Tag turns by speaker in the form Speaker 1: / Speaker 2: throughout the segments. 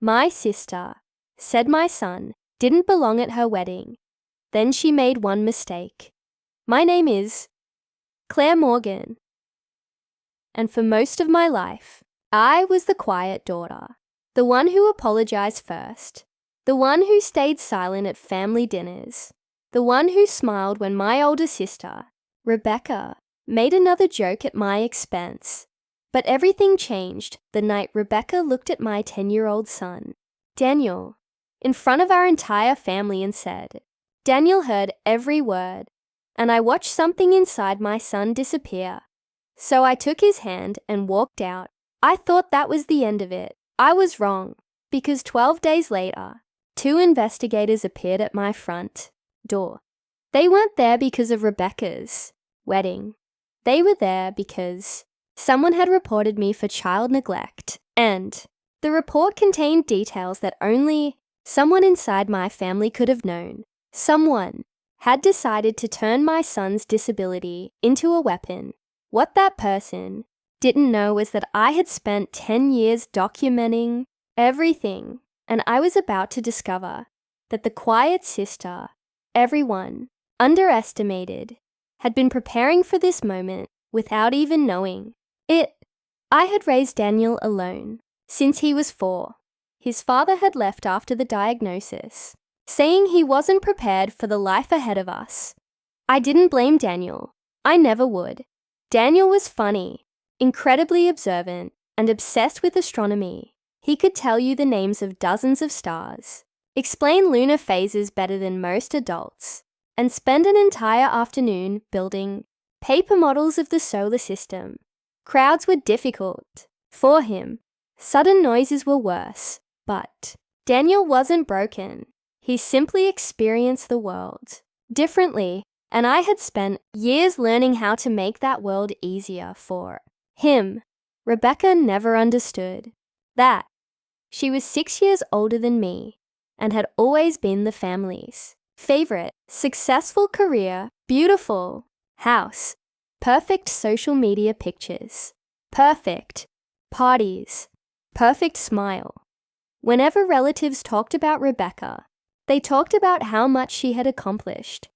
Speaker 1: My sister said my son didn't belong at her wedding. Then she made one mistake. My name is Claire Morgan. And for most of my life, I was the quiet daughter, the one who apologized first, the one who stayed silent at family dinners, the one who smiled when my older sister, Rebecca, made another joke at my expense. But everything changed the night Rebecca looked at my 10-year-old son, Daniel, in front of our entire family and said, Daniel heard every word, and I watched something inside my son disappear. So I took his hand and walked out. I thought that was the end of it. I was wrong, because 12 days later, 2 investigators appeared at my front door. They weren't there because of Rebecca's wedding. They were there because someone had reported me for child neglect, and the report contained details that only someone inside my family could have known. Someone had decided to turn my son's disability into a weapon. What that person didn't know was that I had spent 10 years documenting everything, and I was about to discover that the quiet sister everyone underestimated had been preparing for this moment without even knowing it. I had raised Daniel alone since he was 4. His father had left after the diagnosis, saying he wasn't prepared for the life ahead of us. I didn't blame Daniel. I never would. Daniel was funny, incredibly observant, and obsessed with astronomy. He could tell you the names of dozens of stars, explain lunar phases better than most adults, and spend an entire afternoon building paper models of the solar system. Crowds were difficult for him. Sudden noises were worse, but Daniel wasn't broken. He simply experienced the world differently, and I had spent years learning how to make that world easier for him. Rebecca never understood that. She was 6 years older than me and had always been the family's favorite. Successful career, beautiful house, perfect social media pictures, perfect parties, perfect smile. Whenever relatives talked about Rebecca, they talked about how much she had accomplished.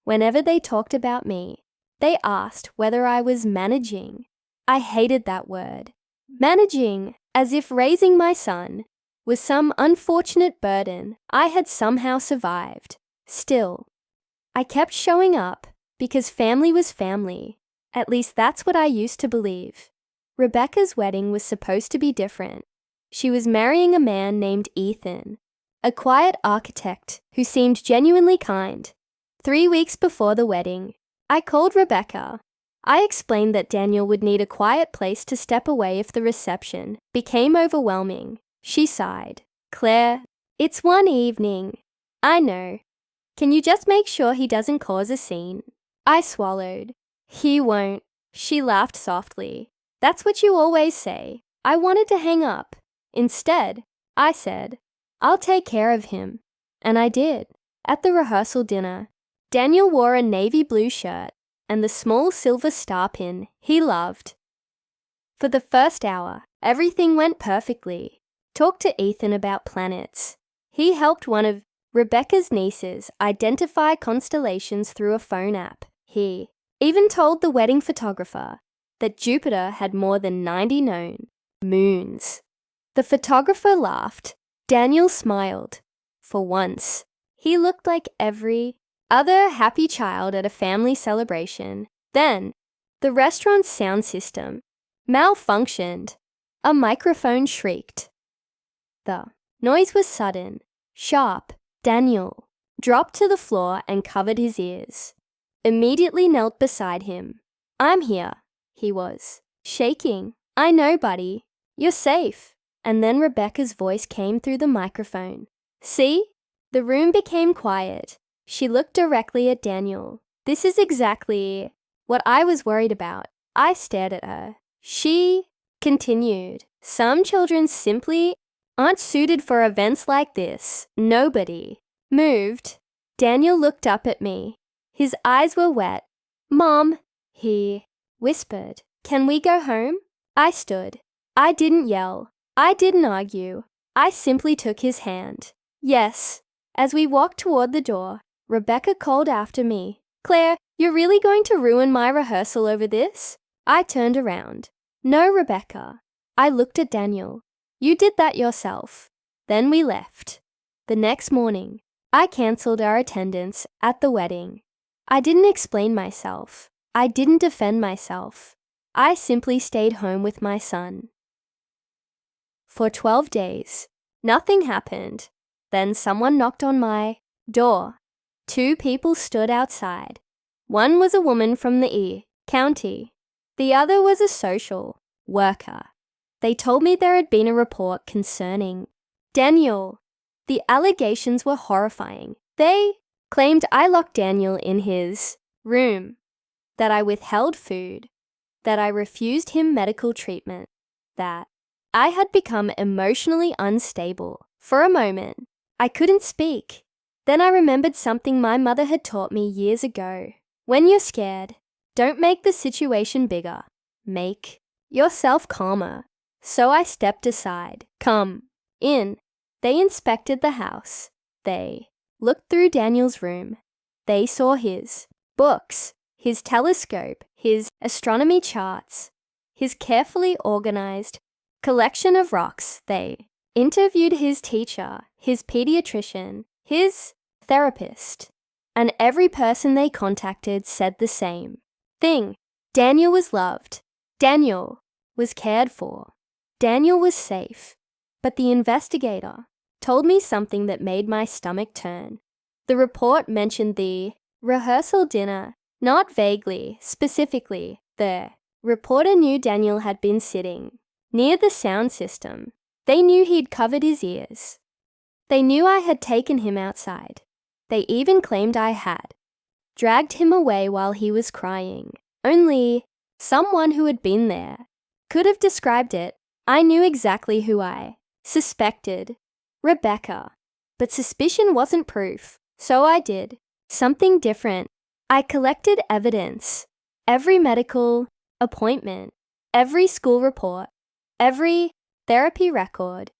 Speaker 1: Whenever they talked about me, they asked whether I was managing. I hated that word. Managing, as if raising my son was some unfortunate burden I had somehow survived. Still, I kept showing up because family was family. At least that's what I used to believe. Rebecca's wedding was supposed to be different. She was marrying a man named Ethan, a quiet architect who seemed genuinely kind. 3 weeks before the wedding, I called Rebecca. I explained that Daniel would need a quiet place to step away if the reception became overwhelming. She sighed. Claire, it's one evening. I know. Can you just make sure he doesn't cause a scene? I swallowed. He won't. She laughed softly. That's what you always say. I wanted to hang up. Instead, I said, I'll take care of him. And I did. At the rehearsal dinner, Daniel wore a navy blue shirt and the small silver star pin he loved. For the first hour, everything went perfectly. Talked to Ethan about planets. He helped one of Rebecca's nieces identify constellations through a phone app. He even told the wedding photographer that Jupiter had more than 90 known moons. The photographer laughed. Daniel smiled. For once, he looked like every other happy child at a family celebration. Then, the restaurant's sound system malfunctioned. A microphone shrieked. The noise was sudden, sharp. Daniel dropped to the floor and covered his ears. Immediately knelt beside him. I'm here, he was, shaking. I know, buddy. You're safe. And then Rebecca's voice came through the microphone. See? The room became quiet. She looked directly at Daniel. This is exactly what I was worried about. I stared at her. She continued. Some children simply aren't suited for events like this. Nobody moved. Daniel looked up at me. His eyes were wet. Mom, he whispered. Can we go home? I stood. I didn't yell. I didn't argue. I simply took his hand. Yes. As we walked toward the door, Rebecca called after me, "Claire, you're really going to ruin my rehearsal over this?" I turned around. "No, Rebecca." I looked at Daniel. "You did that yourself." Then we left. The next morning, I cancelled our attendance at the wedding. I didn't explain myself. I didn't defend myself. I simply stayed home with my son. For 12 days, nothing happened. Then someone knocked on my door. 2 people stood outside. One was a woman from the county. The other was a social worker. They told me there had been a report concerning Daniel. The allegations were horrifying. They claimed I locked Daniel in his room, that I withheld food, that I refused him medical treatment, that I had become emotionally unstable. For a moment, I couldn't speak. Then I remembered something my mother had taught me years ago. When you're scared, don't make the situation bigger. Make yourself calmer. So I stepped aside. "Come in." They inspected the house. They looked through Daniel's room. They saw his books, his telescope, his astronomy charts, his carefully organized collection of rocks. They interviewed his teacher, his pediatrician, his therapist, and every person they contacted said the same thing. Daniel was loved. Daniel was cared for. Daniel was safe. But the investigator told me something that made my stomach turn. The report mentioned the rehearsal dinner, not vaguely, specifically. The reporter knew Daniel had been sitting near the sound system. They knew he'd covered his ears. They knew I had taken him outside. They even claimed I had dragged him away while he was crying. Only someone who had been there could have described it. I knew exactly who I suspected, Rebecca. But suspicion wasn't proof, so I did something different. I collected evidence. Every medical appointment, every school report, every therapy record,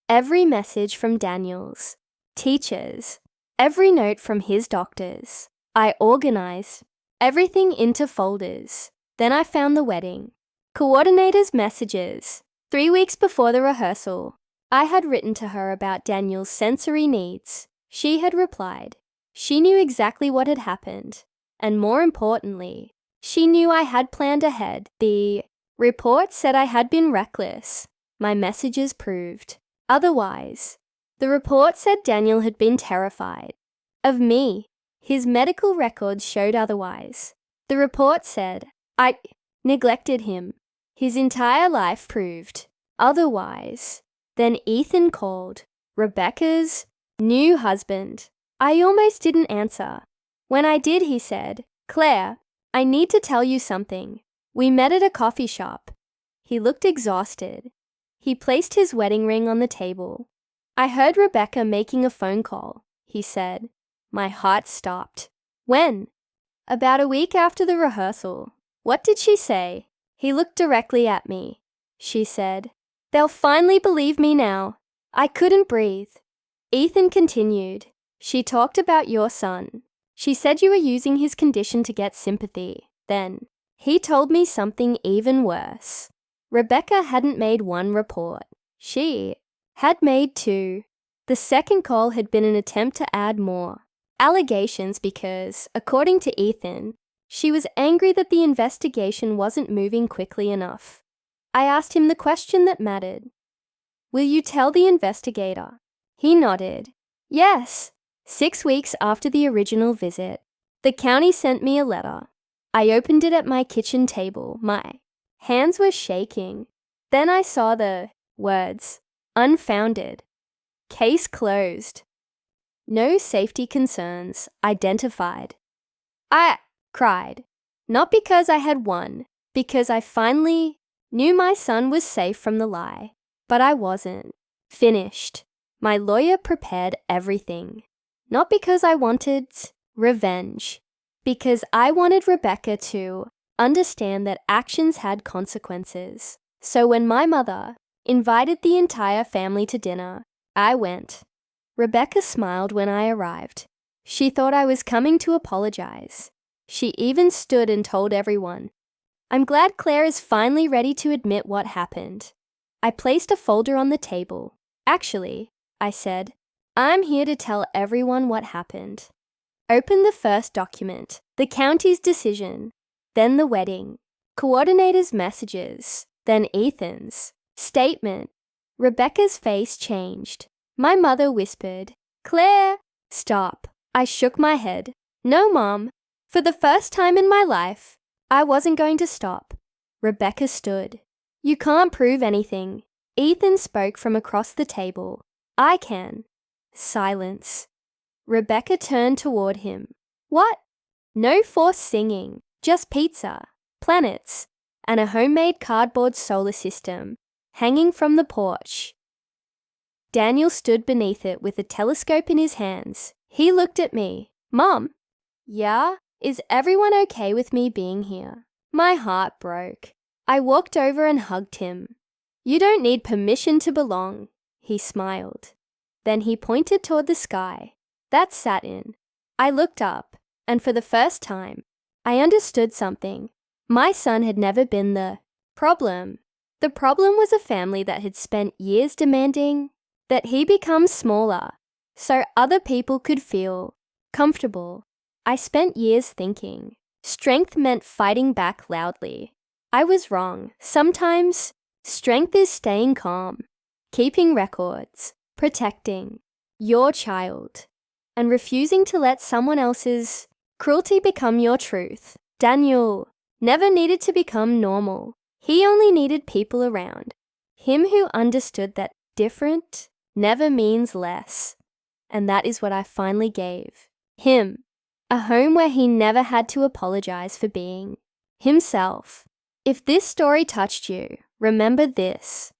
Speaker 1: every message from Daniel's teachers, every note from his doctors. I organized everything into folders. Then I found the wedding coordinator's messages. 3 weeks before the rehearsal, I had written to her about Daniel's sensory needs. She had replied. She knew exactly what had happened, and more importantly, she knew I had planned ahead. The report said I had been reckless. My messages proved otherwise. The report said Daniel had been terrified of me. His medical records showed otherwise. The report said I neglected him. His entire life proved otherwise. Then Ethan called, Rebecca's new husband. I almost didn't answer. When I did, he said, "Claire, I need to tell you something. We met at a coffee shop." He looked exhausted. He placed his wedding ring on the table. "I heard Rebecca making a phone call," he said. My heart stopped. "When?" "About a week after the rehearsal." "What did she say?" He looked directly at me. She said, "They'll finally believe me now." I couldn't breathe. Ethan continued, "She talked about your son. She said you were using his condition to get sympathy. Then he told me something even worse. Rebecca hadn't made 1 report. She had made 2. The second call had been an attempt to add more allegations because, according to Ethan, she was angry that the investigation wasn't moving quickly enough. I asked him the question that mattered. "Will you tell the investigator?" He nodded. "Yes." 6 weeks after the original visit, the county sent me a letter. I opened it at my kitchen table. My hands were shaking. Then I saw the words, "Unfounded. Case closed. No safety concerns identified." I cried. Not because I had won, because I finally knew my son was safe from the lie. But I wasn't finished. My lawyer prepared everything. Not because I wanted revenge, because I wanted Rebecca to understand that actions had consequences. So when my mother invited the entire family to dinner, I went. Rebecca smiled when I arrived. She thought I was coming to apologize. She even stood and told everyone. I'm glad Claire is finally ready to admit what happened. I placed a folder on the table. Actually, I said, I'm here to tell everyone what happened. Open the first document, the county's decision, then the wedding, coordinator's messages, then Ethan's statement. Rebecca's face changed. My mother whispered, Claire, stop. I shook my head. No, Mom. For the first time in my life, I wasn't going to stop. Rebecca stood. You can't prove anything. Ethan spoke from across the table. I can. Silence. Rebecca turned toward him. What? No forced singing, just pizza, planets, and a homemade cardboard solar system hanging from the porch. Daniel stood beneath it with a telescope in his hands. He looked at me. Mom? Yeah? Is everyone okay with me being here? My heart broke. I walked over and hugged him. You don't need permission to belong, he smiled. Then he pointed toward the sky. That's Saturn. I looked up, and for the first time, I understood something. My son had never been the problem. The problem was a family that had spent years demanding that he become smaller so other people could feel comfortable. I spent years thinking strength meant fighting back loudly. I was wrong. Sometimes strength is staying calm, keeping records, protecting your child, and refusing to let someone else's cruelty become your truth. Daniel never needed to become normal. He only needed people around him who understood that different never means less. And that is what I finally gave him. A home where he never had to apologize for being himself. If this story touched you, remember this.